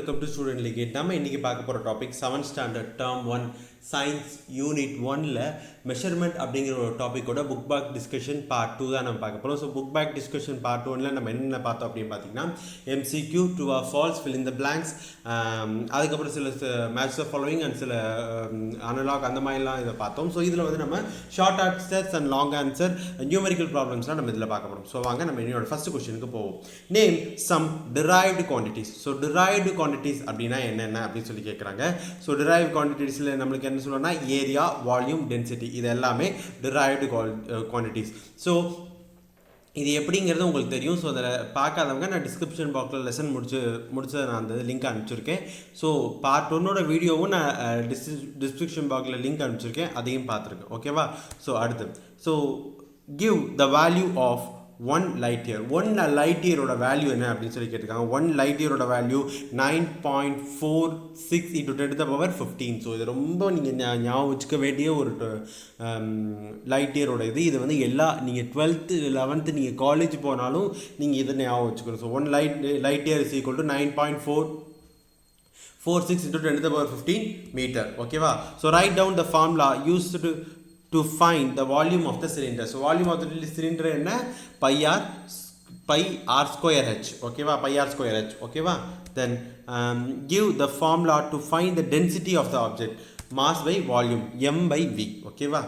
welcome to Student League. நம்ம இன்னைக்கு பார்க்க போற topic 7th standard term 1 science unit 1ல மெஷர்மெண்ட் அப்படிங்கிற ஒரு டாபிக்கோட புக் பேக் டிஸ்கஷன் பார்ட் 2 தான் நம்ம பார்க்க போறோம். So book back discussion part 1ல நம்ம என்ன பார்த்தோம் அப்படின்னு பார்த்தீங்கன்னா MCQ true or false fill in the blanks, அதுக்கப்புறம் சில மேட்ச் த ஃபாலோவிங் அண்ட் சில அனலாக் அந்த மாதிரிலாம் இதை பார்த்தோம். ஸோ இதில் வந்து நம்ம short answers and long answer numerical ப்ராப்ளம்ஸ்லாம் நம்ம இதில் பார்க்க போகிறோம். ஸோ வாங்க நம்ம என்னோட ஃபர்ஸ்ட் கொஸ்டினுக்கு போவோம். Name some derived quantities. So derived quantities அப்படின்னா என்னென்ன அப்படின்னு சொல்லி கேட்குறாங்க. ஸோ derived quantitiesல நம்மளுக்கு என்ன சொல்லணும்னா ஏரியா, வால்யூம், டென்சிட்டி, இது எல்லாமே derived quantities. ஸோ இது எப்படிங்கிறது உங்களுக்கு தெரியும். ஸோ அதை பார்க்காதவங்க நான் டிஸ்கிரிப்ஷன் பாக்ஸில் லெசன் முடிச்சதை நான் அந்த லிங்க் அனுப்பிச்சிருக்கேன். ஸோ பார்ட் 1ஓட வீடியோவும் நான் டிஸ்கிரிப்ஷன் பாக்ஸில் லிங்க் அனுப்பிச்சிருக்கேன், அதையும் பார்த்துருக்கேன். ஓகேவா? ஸோ அடுத்து, so give the value of 1 light year. 1 light year value என்ன அப்படின்னு சொல்லி கேட்டிருக்காங்க. 1 light year value 9.46 into 10 to the power 15. So இது ரொம்ப நீங்கள் ஞாபகம் வச்சுக்க வேண்டிய ஒரு லைட் இயரோட இது வந்து எல்லா நீங்கள் 12th 11th நீங்கள் காலேஜ் போனாலும் நீங்கள் இதை ஞாபகம் வச்சுக்கணும். So 1 light year is equal to 9.46 into 10 to the power 15 meter. ஓகேவா? So write down the formula used to find the volume of the cylinder. So volume of the cylinder என்ன? pi r square h. ஓகேவா? pi r square h. ஓகேவா? Then give the formula to find the density of the object. Mass by volume, m by v. ஓகேவா?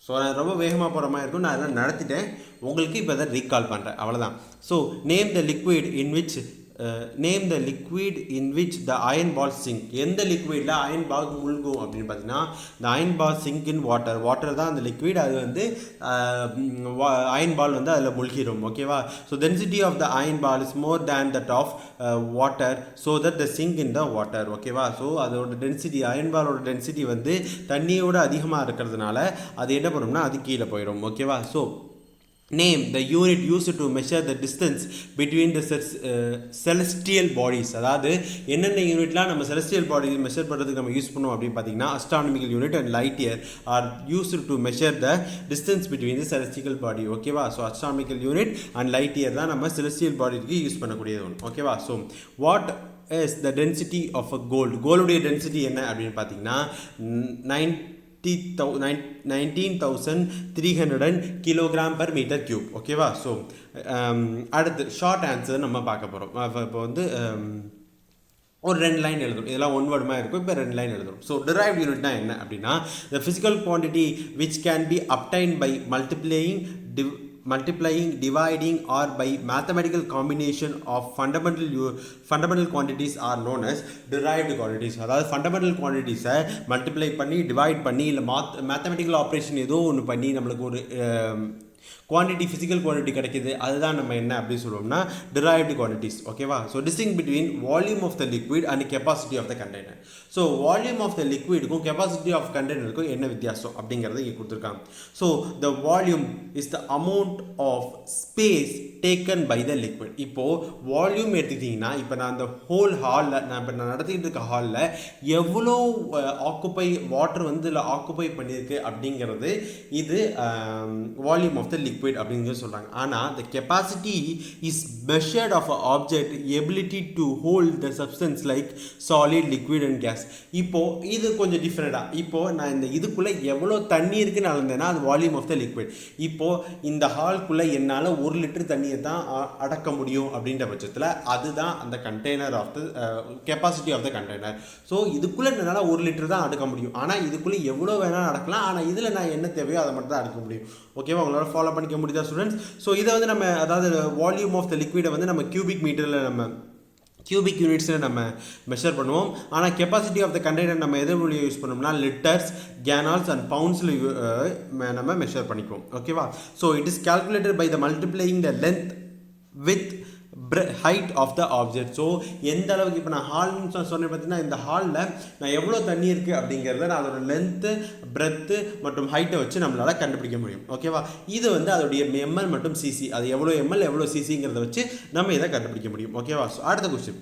So நான் ரொம்ப வேகமாக போகிற மாதிரி இருக்கும், நான் அதெல்லாம் நடத்திட்டேன், உங்களுக்கு இப்போ அதை ரீகால் பண்ணுறேன், அவ்வளோதான். So name the liquid in which the iron ball sink. எந்த லிக்விடில் அயன் பால் முழுகும் அப்படின்னு பார்த்தீங்கன்னா இந்த iron ball sink in water தான் அந்த லிக்விட். அது வந்து அயன் பால் வந்து அதில் முழுகிடும். ஓகேவா? So density of the iron ball is more than that of water, so that the sink in the water. ஓகேவா? ஸோ அதோட டென்சிட்டி, அயன் பாலோட டென்சிட்டி வந்து தண்ணியோட அதிகமாக இருக்கிறதுனால அது என்ன பண்ணும்னா அது கீழே போயிடும். ஓகேவா? So name the unit used to measure the distance between the celestial bodies. அதாவது என்னென்ன யூனிட்லாம் நம்ம celestial bodies மெஷர் பண்ணுறதுக்கு நம்ம யூஸ் பண்ணுவோம் அப்படின்னு பார்த்தீங்கன்னா astronomical unit and light year are used to measure the distance between the celestial body. ஓகேவா? So astronomical unit and light year தான் நம்ம celestial bodyக்கு யூஸ் பண்ணக்கூடியது ஒன்று. ஓகேவா? So what is the density of a gold? கோல்டுடைய density என்ன அப்படின்னு பார்த்தீங்கன்னா 19,300 கிலோகிராம் per மீட்டர் கியூப். ஓகேவா? ஸோ அடுத்து ஷார்ட் ஆன்சர் நம்ம பார்க்க போகிறோம். இப்போ வந்து ஒரு 2 லைன் எழுதும், இதெல்லாம் ஒன் வேர்டுமாக இருக்கும், இப்போ 2 லைன் எழுதும். ஸோ derived யூனிட்னா என்ன அப்படின்னா the physical quantity which can be obtained by multiplying, dividing or by mathematical combination of fundamental quantities are known as derived quantities. அதாவது fundamental quantities-ஐ மல்டிப்ளை பண்ணி டிவைட் பண்ணி இல்லை மேத்தமெட்டிக்கல் ஆப்ரேஷன் ஏதோ ஒன்று பண்ணி நம்மளுக்கு ஒரு குவான்டிட்டி, ஃபிசிக்கல் குவான்டிட்டி கிடைக்கிது, அதுதான் நம்ம என்ன அப்படின்னு சொல்லுவோம்னா derived quantities. ஓகேவா? So distinguish between volume of the liquid and capacity of the container. So volume of the லிக்விடுக்கும் கெப்பாசிட்டி ஆஃப் கண்டெய்னருக்கும் என்ன வித்தியாசம் அப்படிங்கிறத இங்கே கொடுத்துருக்காங்க. So the volume is the amount of space taken by the liquid. இப்போது volume எடுத்துக்கிட்டிங்கன்னா இப்போ நான் அந்த ஹோல் ஹாலில் நான் நடத்திக்கிட்டு இருக்க ஹாலில் எவ்வளோ வாட்டர் வந்து இதில் ஆக்குப்பை பண்ணியிருக்கு அப்படிங்கிறது இது வால்யூம் ஆஃப் த லிக்விட் அப்படிங்கிறது சொல்கிறாங்க. ஆனால் the capacity is measured of an object ability to hold the substance like solid, liquid and gas. இப்போது இது கொஞ்சம் டிஃப்ரெண்டாக, இப்போது நான் இந்த இதுக்குள்ளே எவ்வளோ தண்ணி இருக்குன்னு அளந்தேன்னா அது வால்யூம் ஆஃப் த லிக்விட். இப்போது இந்த ஹால்குள்ளே என்னால் 1 லிட்டர் தண்ணியை தான் அடக்க முடியும் அப்படின்ற பட்சத்தில் அதுதான் அந்த container of the capacity of the container. So இதுக்குள்ளே என்னால் 1 லிட்டர் தான் அடக்க முடியும், ஆனால் இதுக்குள்ளே எவ்வளோ வேணாலும் அடக்கலாம், ஆனால் இதில் நான் என்ன தேவையோ அதை மட்டும் தான் அடக்க முடியும். ஓகேவா? உங்களால் ஃபாலோ பண்ணிக்க முடியுதா ஸ்டூடெண்ட்ஸ்? ஸோ இதை வந்து நம்ம அதாவது வால்யூம் ஆஃப் த லிக்விடை வந்து நம்ம கியூபிக் மீட்டரில் நம்ம கியூபிக் யூனிட்ஸில் நம்ம மெஷர் பண்ணுவோம். ஆனால் கெப்பாசிட்டி ஆஃப் த கண்டெய்னர் நம்ம எது மொழியை யூஸ் பண்ணோம்னா லிட்டர்ஸ், கேனால்ஸ் அண்ட் பவுண்ட்ஸில் நம்ம மெஷர் பண்ணிக்குவோம். ஓகேவா? So it is calculated by the multiplying the length with height of the object. So எந்த அளவுக்கு இப்போ நான் ஹால்னு சொன்னேன் பார்த்தீங்கன்னா இந்த ஹாலில் நான் எவ்வளோ தண்ணி இருக்குது அப்படிங்கிறத நான் அதோட லென்த்து, பிரெத்து மற்றும் ஹைட்டை வச்சு நம்மளால் கண்டுபிடிக்க முடியும். ஓகேவா? இது வந்து அதோடைய எம்எல் மற்றும் சிசி, அது எவ்வளோ எம்எல் எவ்வளோ சிசிங்கிறத வச்சு நம்ம இதை கண்டுபிடிக்க முடியும். ஓகேவா? ஸோ அடுத்த question,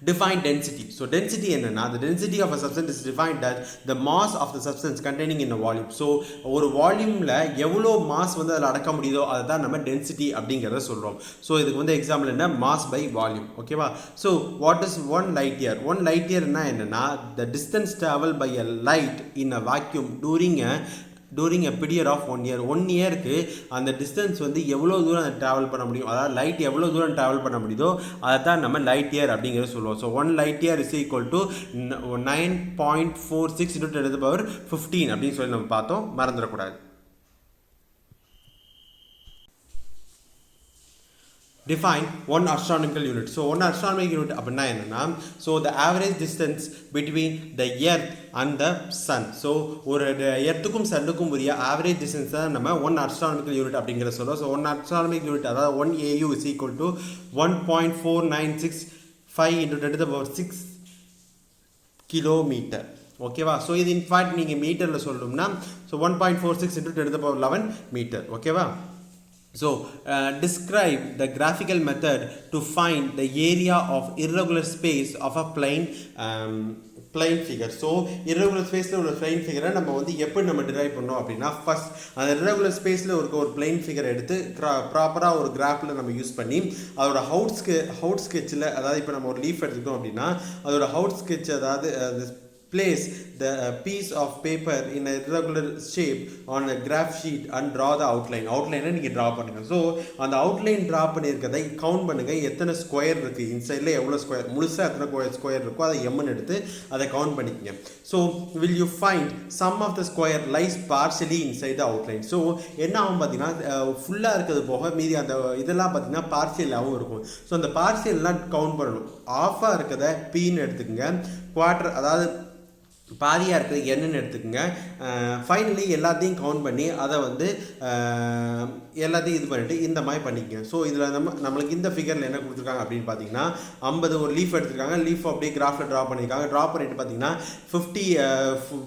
Define density. So density என்னன்னா the density of a substance is defined as the mass of the substance containing in a volume. So ஒரு வால்யூம்ல எவ்வளோ மாஸ் வந்து அதில் அடக்க முடியுதோ அதை தான் நம்ம டென்சிட்டி அப்படிங்கிறத சொல்கிறோம். ஸோ இதுக்கு வந்து எக்ஸாம்பிள் என்ன, மாஸ் பை வால்யூம். ஓகேவா? So what is 1 light year? 1 light yearனா என்னன்னா the distance traveled by a light in a vacuum during a period of 1 year. 1 yearக்கு அந்த டிஸ்டன்ஸ் வந்து எவ்வளோ தூரம் ட்ராவல் பண்ண முடியும், அதாவது லைட் எவ்வளோ தூரம் ட்ராவல் பண்ண முடியுதோ அதை தான் நம்ம லைட் இயர் அப்படிங்கிறத சொல்லுவோம். So 1 light year is equal to 9.46 × 10⁻15 அப்படின்னு சொல்லி நம்ம பார்த்தோம், மறந்துடக்கூடாது. Define 1 astronomical unit. So 1 astronomical unit அப்படின்னா என்னன்னா, so the average distance between the earth and the sun. So ஒரு எர்த்துக்கும் சன்னுக்கும் உரிய ஆவரேஜ் டிஸ்டன்ஸ் தான் நம்ம 1 astronomical unit அப்படிங்கிற சொல்றோம். ஸோ 1 astronomical unit அதாவது 1 AU is equal to 1.4965 × 10⁻6 kilometre. ஓகேவா? ஸோ இது இன்ஃபேக்ட் நீங்கள் மீட்டரில் சொல்லணும்னா ஸோ 1.46 × 10⁻11 மீட்டர். ஓகேவா? So describe the graphical method to find the area of irregular space of a plane figure. So irregular spaceல ஒரு plane figure நம்ம வந்து எப்படி நம்ம derive பண்ணோம் அப்படின்னா, ஃபர்ஸ்ட் அந்த irregular spaceல ஒரு plane figure எடுத்து ப்ராப்பராக ஒரு கிராஃபில் நம்ம யூஸ் பண்ணி அதோட ஹவுட் ஸ்கெட்சில், அதாவது இப்போ நம்ம ஒரு லீஃப் எடுத்துக்கிட்டோம் அப்படின்னா அதோட ஹவுட் ஸ்கெட்ச், அதாவது place the piece of paper in a irregular shape on a graph sheet and draw the outline. outline நீங்க draw பண்ணுங்க. ஸோ அந்த outline draw பண்ணியிருக்கதை கவுண்ட் பண்ணுங்க, எத்தனை ஸ்கொயர் இருக்கு, இன்சைடில் எவ்வளோ ஸ்கொயர், முழுசாக எத்தனை ஸ்கொயர் இருக்கோ அதை எம்னு எடுத்து அதை கவுண்ட் பண்ணிக்கங்க. So will you find sum of the square lies partially inside the outline. So என்ன ஆகும் பார்த்தீங்கன்னா, ஃபுல்லாக இருக்கிறது போக மீதி அந்த இதெல்லாம் பார்த்தீங்கன்னா பார்சியலாகவும் இருக்கும். ஸோ அந்த பார்சியல்லாம் கவுண்ட் பண்ணணும். ஆஃபாக இருக்கிறத பீன்னு எடுத்துக்கோங்க, குவார்டர் அதாவது பாதியாக இருக்கிறது என்னன்னு எடுத்துக்கோங்க. ஃபைனலி எல்லாத்தையும் கவுண்ட் பண்ணி அதை வந்து எல்லாத்தையும் இது பண்ணிவிட்டு இந்த மாதிரி பண்ணிக்கங்க. ஸோ இதில் நம்மளுக்கு இந்த ஃபிகரில் என்ன கொடுத்துருக்காங்க அப்படின்னு பார்த்தீங்கன்னா, 50 ஒரு லீஃப் எடுத்துருக்காங்க, லீஃப் அப்படியே கிராஃபில் ட்ரா பண்ணியிருக்காங்க. ட்ரா பண்ணிட்டு பார்த்தீங்கன்னா 50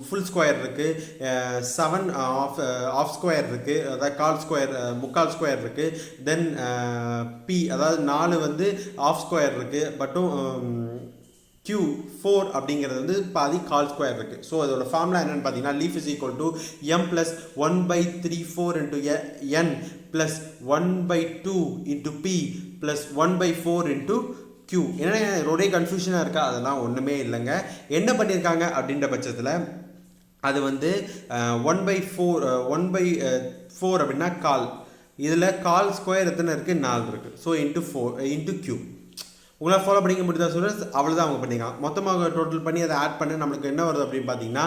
ஃபுல் ஸ்கொயர் இருக்குது, 7 ஆஃப் ஸ்கொயர் இருக்குது, அதாவது முக்கால் ஸ்கொயர் இருக்குது, தென் பி அதாவது 4 வந்து ஆஃப் ஸ்கொயர் இருக்குது, பட்டும் Q4 அப்படிங்கிறது வந்து பாதி கால் ஸ்கொயர் இருக்குது. ஸோ அதோட ஃபார்முலா என்னென்னு பார்த்தீங்கன்னா, leaf is equal to m + 1/34 × n + 1/2 × p + 1/4 × q. ஏன்னா ரொடே கன்ஃபியூஷனாக இருக்கா? அதெல்லாம் ஒன்றுமே இல்லைங்க. என்ன பண்ணியிருக்காங்க அப்படின்ற பட்சத்தில் அது வந்து 1/4 அப்படின்னா கால், இதில் கால் ஸ்கொயர் எத்தனை இருக்குது, 4 இருக்குது. So × q. உங்களால் ஃபாலோ பண்ணிக்க முடியுதா ஸ்டூடெண்ட்ஸ்? அவ்வளோதான் அவங்க பண்ணிக்கலாம். மொத்தமாக டோட்டல் பண்ணி அதை ஆட் பண்ணி நம்மளுக்கு என்ன வருது அப்படின்னு பார்த்தீங்கன்னா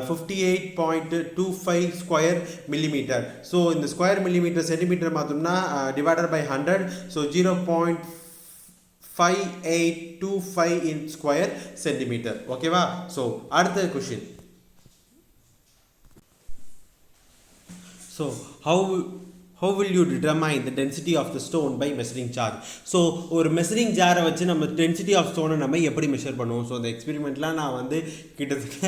58.25 ஸ்கொயர் மில்லிமீட்டர். ஸோ இந்த ஸ்கொயர் மில்லிமீட்டர் சென்டிமீட்டர் பார்த்தோம்னா divided by 100. So 0.5825 in square centimetre. ஓகேவா? ஸோ அடுத்த question. So how will you determine the density of the stone by measuring charge? So ஒரு மெஷரிங் ஜாரை வச்சு நம்ம டென்சிட்டி ஆஃப் ஸ்டோனை நம்ம எப்படி measure பண்ணுவோம்? ஸோ அந்த எக்ஸ்பெரிமெண்ட்லாம் நான் வந்து கிட்டத்தட்ட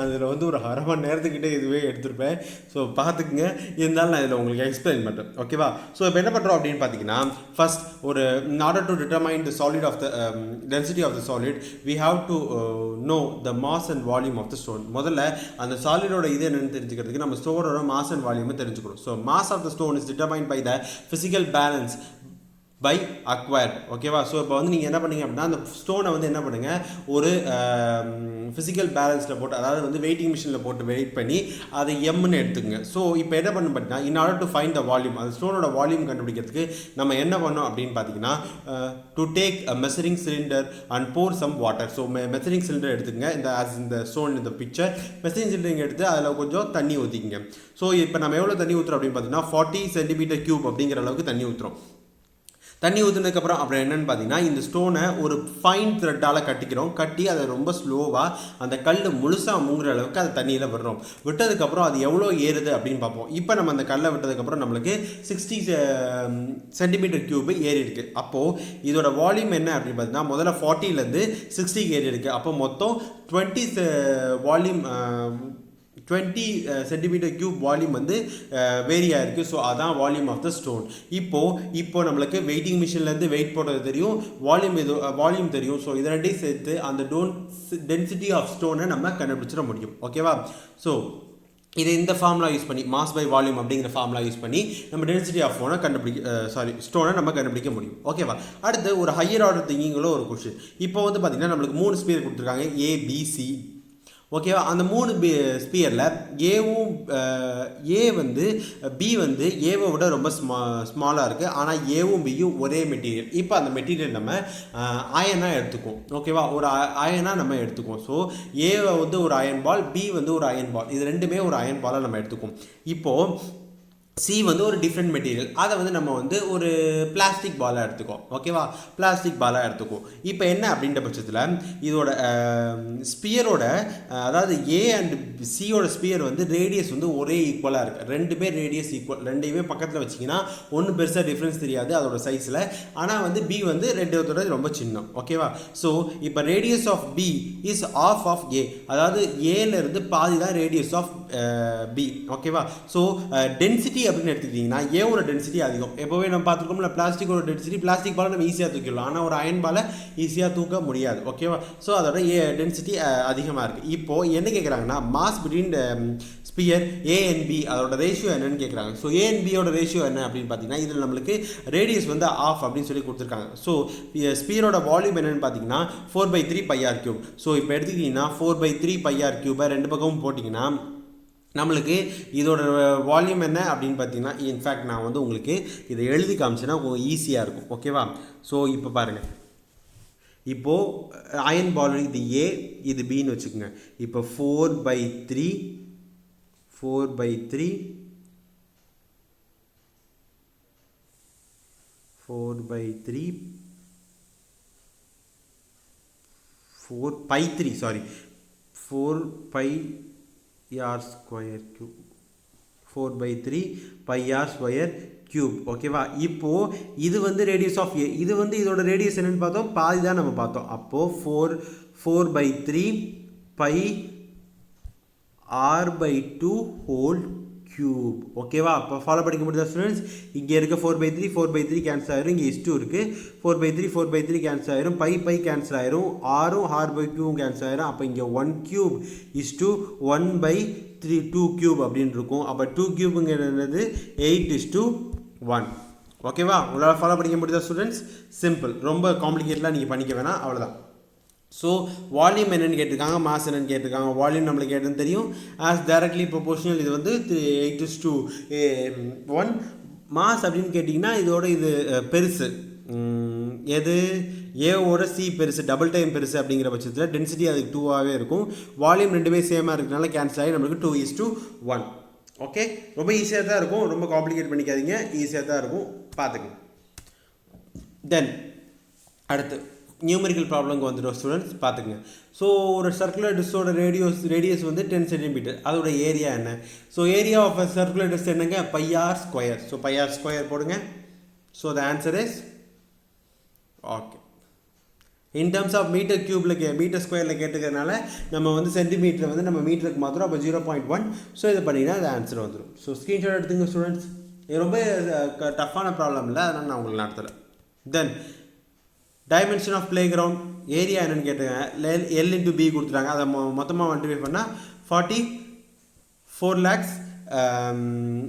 அதில் வந்து ஒரு அரை மணி நேரத்துக்கிட்ட இதுவே எடுத்துருப்பேன். ஸோ பார்த்துக்குங்க, இருந்தாலும் நான் இதில் உங்களுக்கு எக்ஸ்பிளைன் பண்ணுறேன். ஓகேவா? ஸோ இப்போ என்ன பண்ணுறோம் அப்படின்னு பார்த்தீங்கன்னா, ஃபர்ஸ்ட் ஒரு in order to determine the solid of the density of the solid we have to know the mass and volume of the stone. முதல்ல அந்த சாலிடோட இது என்னன்னு தெரிஞ்சுக்கிறதுக்கு நம்ம ஸ்டோனோட மாஸ் அண்ட் வால்யூமை தெரிஞ்சுக்கிறோம். So mass of the stone is determined by the physical balance by acquired. ஓகேவா? So இப்போ வந்து நீங்கள் என்ன பண்ணீங்க அப்படின்னா, அந்த ஸ்டோனை வந்து என்ன பண்ணுங்கள், ஒரு ஃபிசிக்கல் பேலன்ஸில் போட்டு, அதாவது வந்து வெயிட்டிங் மிஷினில் போட்டு வெயிட் பண்ணி அதை எம்னு எடுத்துக்கங்க. ஸோ இப்போ என்ன பண்ணணும் பார்த்தீங்கன்னா, in order to find the volume, அந்த ஸ்டோனோட வால்யூம் கண்டுபிடிக்கிறதுக்கு நம்ம என்ன பண்ணோம் அப்படின்னு பார்த்தீங்கன்னா, to take a measuring cylinder and pour some water. So measuring cylinder எடுத்துக்கங்க, இந்த ஸ்டோன் இந்த பிக்சர் மெஷரிங் சிலிண்டர் எடுத்து அதில் கொஞ்சம் தண்ணி ஊற்றிக்கங்க. ஸோ இப்போ நம்ம எவ்வளோ தண்ணி ஊற்றுறோம் அப்படின்னு பார்த்தீங்கன்னா 40 cm3 அப்படிங்கிற அளவுக்கு தண்ணி ஊற்றுறோம். தண்ணி ஊற்றுனதுக்கப்புறம் அப்புறம் என்னென்னு பார்த்தீங்கன்னா, இந்த ஸ்டோனை ஒரு ஃபைன் த்ரெட்டால் கட்டி அதை ரொம்ப ஸ்லோவாக அந்த கல் முழுசாக மூங்குற அளவுக்கு அது தண்ணியில் விடுறோம். விட்டதுக்கப்புறம் அது எவ்வளோ ஏறுது அப்படின்னு பார்ப்போம். இப்போ நம்ம அந்த கல்லை விட்டதுக்கப்புறம் நம்மளுக்கு 60 cm3 ஏறி இருக்குது. அப்போது இதோட வால்யூம் என்ன அப்படின்னு பார்த்தீங்கன்னா, முதல்ல 40லேருந்து 60 ஏறி இருக்குது. அப்போ மொத்தம் 20 வால்யூம் 20 சென்டிமீட்டர் கியூப் வால்யூம் வந்து வேரி ஆயிருக்கு. ஸோ அதான் வால்யூம் ஆஃப் த ஸ்டோன். இப்போ நம்மளுக்கு வெயிட்டிங் மிஷின்லேருந்து வெயிட் போடுறது தெரியும், வால்யூம் தெரியும். ஸோ இதை ரெண்டையும் சேர்த்து அந்த டென்சிட்டி ஆஃப் ஸ்டோனை நம்ம கண்டுபிடிச்சிட முடியும். ஓகேவா? ஸோ இதை இந்த ஃபார்முலா யூஸ் பண்ணி மாஸ் பை வால்யூம் அப்படிங்கிற ஃபார்முலா யூஸ் பண்ணி நம்ம டென்சிட்டி ஆஃப் ஸ்டோனை நம்ம கண்டுபிடிக்க முடியும். ஓகேவா? அடுத்து ஒரு ஹையர் ஆர்டர் திங்கிங்கில் ஒரு கொஸ்டின். இப்போ வந்து பார்த்தீங்கன்னா நம்மளுக்கு 3 ஸ்பியர் கொடுத்துருக்காங்க, ஏபிசி. ஓகேவா? அந்த 3 ஸ்பியரில் ஏ வந்து பி வந்து ஏவை விட ரொம்ப ஸ்மாலாக இருக்குது. ஆனால் ஏவும் பியும் ஒரே மெட்டீரியல். இப்போ அந்த மெட்டீரியல் நம்ம அயனாக எடுத்துக்குவோம். ஓகேவா? ஒரு அயனாக நம்ம எடுத்துக்குவோம். ஸோ ஏவை வந்து ஒரு அயன் பால், பி வந்து ஒரு அயன் பால், இது ரெண்டுமே ஒரு அயன் பாலாக நம்ம எடுத்துக்குவோம். இப்போது சி வந்து ஒரு டிஃப்ரெண்ட் மெட்டீரியல், அதை வந்து நம்ம வந்து ஒரு பிளாஸ்டிக் பாலாக எடுத்துக்கோம். ஓகேவா? பிளாஸ்டிக் பாலாக எடுத்துக்குவோம். இப்போ என்ன அப்படின்ற பட்சத்தில் இதோட ஸ்பியரோட அதாவது ஏ அண்ட் சியோட ஸ்பியர் வந்து ரேடியஸ் வந்து ஒரே ஈக்குவலாக இருக்குது. ரெண்டுமே ரேடியஸ் ஈக்குவல், ரெண்டையுமே பக்கத்தில் வச்சிங்கன்னா ஒன்றும் பெருசாக டிஃப்ரென்ஸ் தெரியாது அதோட சைஸில். ஆனால் வந்து பி வந்து ரெண்டோட ரொம்ப சின்னம். ஓகேவா? ஸோ இப்போ radius of B is half of A, அதாவது ஏலேருந்து பாதி தான் ரேடியஸ் ஆஃப் பி. ஓகேவா? ஸோ டென்சிட்டி அப்படின்னு எடுத்துக்கிட்டிங்கன்னா ஏவோட டென்சிட்டி அதிகம். எப்போவே நம்ம பார்த்துருக்கோம்ல, பிளாஸ்டிக்கோட டென்சிட்டி, பிளாஸ்டிக் பாலை நம்ம ஈஸியாக தூக்கிடலாம், ஆனால் ஒரு அயன் பாலை ஈஸியாக தூக்க முடியாது. ஓகேவா? ஸோ அதோட டென்சிட்டி அதிகமாக இருக்குது. இப்போது என்ன கேட்குறாங்கன்னா mass between sphere A and B அதோட ரேஷியோ என்னன்னு கேட்குறாங்க. ஸோ ஏ அண்ட் பியோட ரேஷியோ என்ன அப்படின்னு பார்த்தீங்கன்னா இதில் நம்மளுக்கு ரேடியஸ் வந்து ஆஃப் அப்படின்னு சொல்லி கொடுத்துருக்காங்க. ஸோ ஸ்பியரோட வால்யூம் என்னன்னு பார்த்தீங்கன்னா 4/3 பைஆர் கியூப். ஸோ இப்போ எடுத்துக்கிட்டிங்கன்னா 4/3 பைஆர் கியூபை ரெண்டு பக்கமும் போட்டிங்கன்னா நம்மளுக்கு இதோட வால்யூம் என்ன அப்படின்னு பார்த்தீங்கன்னா, இன்ஃபேக்ட் நான் வந்து உங்களுக்கு இதை எழுதி காமிச்சேன்னா ஈஸியாக இருக்கும். ஓகேவா? ஸோ இப்போ பாருங்கள், இப்போது அயன் பால் இது ஏ, இது பின்னு வச்சுக்கோங்க. இப்போ 4/3 r square cube, 4/3 πr square cube. ஓகேவா? இப்போது இது வந்து ரேடியஸ் ஆஃப் ஏ, இது வந்து இதோட ரேடியஸ் என்னென்னு பார்த்தோம், பாதி தான் நம்ம பார்த்தோம். அப்போது 4/3 πr/2 ஹோல் கியூப். ஓகேவா? அப்போ ஃபாலோ பண்ணிக்க முடியுதா ஸ்டூடெண்ட்ஸ்? இங்கே இருக்க 4/3 கேன்சல் ஆயிரும், இங்கே இஸ்டு இருக்குது, 4/3 கேன்சல் ஆயிரும், பை கேன்சல் ஆயிரும், ஆரும் r/2 கேன்சல் ஆயிரும். அப்போ இங்கே 1 கியூப் இஸ்டு 1/3 2 கியூப் அப்படின்னு இருக்கும். அப்போ 2 கியூபுங்கிறது 8:1. ஓகேவா? உங்களால் ஃபாலோ பண்ணிக்க முடியுதா ஸ்டூடெண்ட்ஸ்? சிம்பிள், ரொம்ப காம்ப்ளிகேட்லாம் நீங்கள் பண்ணிக்க வேணாம், அவ்வளோதான். ஸோ வால்யூம் என்னென்னு கேட்டிருக்காங்க, மாஸ் என்னென்னு கேட்டிருக்காங்க. வால்யூம் நம்மளுக்கு என்னன்னு தெரியும், ஆஸ் டைரக்ட்லி ப்ரொபோர்ஷனல், இது வந்து 8:1. மாஸ் அப்படின்னு கேட்டிங்கன்னா இதோட இது பெருசு, எது ஏவோட சி பெருசு, டபுள் டைம் பெருசு. அப்படிங்கிற பட்சத்தில் டென்சிட்டி அதுக்கு 2ஆகவே இருக்கும். வால்யூம் ரெண்டுமே சேமாக இருக்கிறதுனால கேன்சல் ஆகி நம்மளுக்கு 2:1. ஓகே, ரொம்ப ஈஸியாக தான் இருக்கும், ரொம்ப காம்ப்ளிகேட் பண்ணிக்காதீங்க, ஈஸியாக தான் இருக்கும், பார்த்துக்குங்க. தென் அடுத்து நியூமரிக்கல் ப்ராப்ளம்க்கு வந்துடும் ஸ்டூடெண்ட்ஸ், பார்த்துக்குங்க. ஸோ ஒரு சர்க்குலர் டிஸ்கோட ரேடியஸ் வந்து 10 சென்டிமீட்டர், அதோட ஏரியா என்ன? So area of a circular disc என்னங்க, πr square. So πr square போடுங்க. So the answer is okay. In terms of metre கியூபில் மீட்டர் ஸ்கொயரில் கேட்டுக்கிறதுனால நம்ம வந்து சென்டிமீட்டரை வந்து நம்ம மீட்டருக்கு மாத்திரம், அப்போ 0.1. ஸோ இதை பண்ணிங்கன்னா அது ஆன்சர் வந்துடும். ஸோ ஸ்க்ரீன்ஷாட் எடுத்துங்க ஸ்டூடெண்ட்ஸ். இது ரொம்ப டஃப்பான ப்ராப்ளம் இல்லை, அதனால் நான் உங்களுக்கு நடத்துகிறேன். Then dimension of playground area என்னென்னு கேட்டுருக்காங்க. L/B கொடுத்துட்டாங்க, அதை மொத்தமாக மல்டிப்ளை பண்ணால் 44 lakhs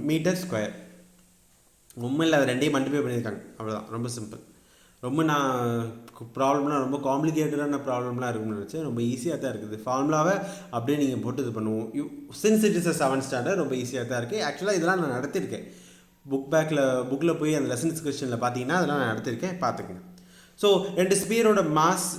மீட்டர் ஸ்கொயர். உண்மையில் அதை ரெண்டையும் மல்டிப்ளை பண்ணியிருக்காங்க, அவ்வளோதான், ரொம்ப சிம்பிள். ரொம்ப நான் ப்ராப்ளம்லாம் ரொம்ப காம்ப்ளிகேட்டடான ப்ராப்ளம்லாம் இருக்குன்னு நினச்சேன், ரொம்ப ஈஸியாக தான் இருக்குது. ஃபார்முலாவை அப்படியே நீங்கள் போட்டு இது பண்ணுவோம். Since it is a 7th standard, ரொம்ப ஈஸியாக தான் இருக்குது. ஆக்சுவலாக இதெல்லாம் நான் நடத்திருக்கேன், புக்கில் போய் அந்த லெசன்ஸ் கொஸ்டினில் பார்த்தீங்கன்னா அதெல்லாம் நான் நடத்திருக்கேன், பார்த்துக்கங்க. ஸோ ரெண்டு ஸ்பியரோட மாஸ்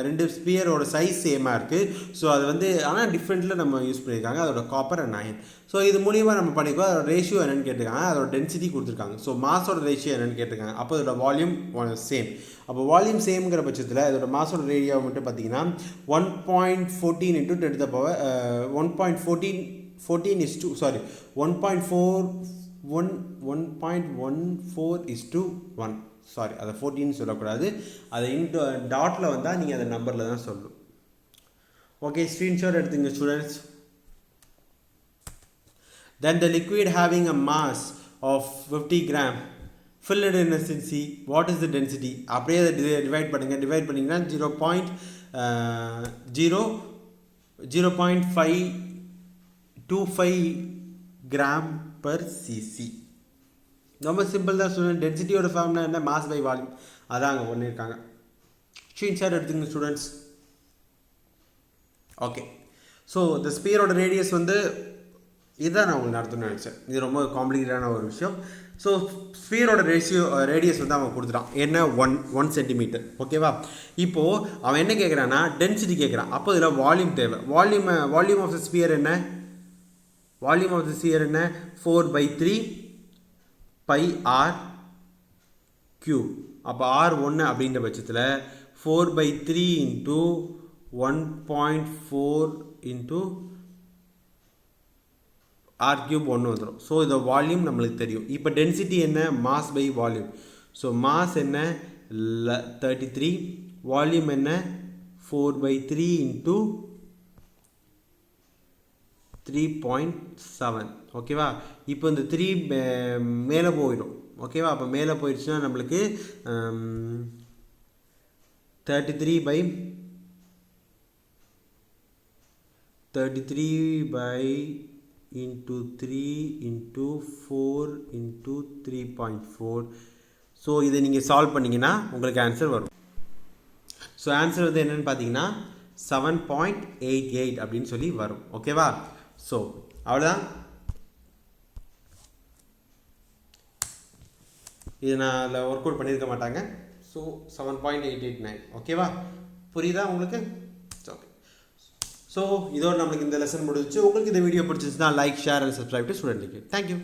ரெண்டு ஸ்பியரோட சைஸ் சேமாக இருக்குது. ஸோ அது வந்து ஆனால் டிஃப்ரெண்ட்டில் நம்ம யூஸ் பண்ணியிருக்காங்க, அதோட காப்பர் அண்ட் அயன். ஸோ இது மூலியமாக நம்ம பண்ணிக்கோ. அதோட ரேஷியோ என்னென்னு கேட்டிருக்காங்க, அதோட டென்சிட்டி கொடுத்துருக்காங்க. ஸோ மாஸோட ரேஷியோ என்னென்னு கேட்டிருக்காங்க, அப்போ அதோட வால்யூம் சேம். அப்போ வால்யூம் சேம்ங்கிற பட்சத்தில் இதோட மாஸோட ரேடியோ மட்டும் பார்த்தீங்கன்னா 1.14 × 1.14:1. சாரி, அதை 14 சொல்லக்கூடாது, அதை டாட்டில் வந்தால் நீங்கள் அதை நம்பரில் தான் சொல்லணும். ஓகே, ஸ்க்ரீன்ஷாட் எடுத்துங்க students. Then the liquid having a mass of 50 gram filled in a C, what is the density? அப்படியே அதை டிவைட் பண்ணிங்கன்னா 0.525 கிராம் per cc. ரொம்ப சிம்பிள் தான் ஸ்டூடெண்ட். டென்சிட்டியோட ஃபார்ம்னா என்ன? Mass by volume. அதான் அங்கே பண்ணியிருக்காங்க. ஸ்க்ரீன்ஷாட் எடுத்துங்க ஸ்டூடெண்ட்ஸ். ஓகே, ஸோ இந்த ஸ்பியரோட ரேடியஸ் வந்து இதுதான் நான் உங்களுக்கு நடத்தணும்னு நினச்சேன். இது ரொம்ப காம்ப்ளிகேட்டான ஒரு விஷயம். ஸோ ஸ்பியரோட ரேடியஸ் வந்து அவன் கொடுத்துட்டான். என்ன? 1 சென்டிமீட்டர். ஓகேவா? இப்போது அவன் என்ன கேட்குறான்னா டென்சிட்டி கேட்குறான். அப்போ இதில் வால்யூம் தேவை. வால்யூம் ஆஃப் த ஸ்பியர் என்ன? வால்யூம் ஆஃப் த ஸ்பியர் என்ன? 4/3 பை ஆர் கியூப். அப்போ ஆர் 1 அப்படின்ற பட்சத்தில் 4/3 இன்ட்டு 1.4 இன்ட்டு ஆர் கியூப் 1 வந்துடும். ஸோ இந்த வால்யூம் நம்மளுக்கு தெரியும். இப்போ டென்சிட்டி என்ன? Mass by volume. So mass என்ன? 33. வால்யூம் என்ன? 4/3 இன்ட்டு 3.7. ஓகேவா? இப்போ இந்த 3 மேலே போயிடும். ஓகேவா? அப்போ மேலே போயிடுச்சுன்னா நம்மளுக்கு 33 into 3 into 4 into 3.4. ஸோ இதை நீங்கள் சால்வ் பண்ணிங்கன்னா உங்களுக்கு ஆன்சர் வரும். ஸோ ஆன்சர் வந்து என்னென்னு பார்த்தீங்கன்னா 7.88 அப்படின்னு சொல்லி வரும். ஓகேவா? ஸோ அவ்வளோதான். இது நான் அதில் ஒர்க் அவுட் பண்ணியிருக்க மாட்டாங்க. ஸோ 7.889. ஓகேவா? புரியுதா உங்களுக்கு? ஓகே, ஸோ இதோடு நம்மளுக்கு இந்த லெசன் முடிஞ்சிச்சு. உங்களுக்கு இந்த வீடியோ பிடிச்சிருந்துச்சுன்னா like, share and subscribe to student link. Thank you.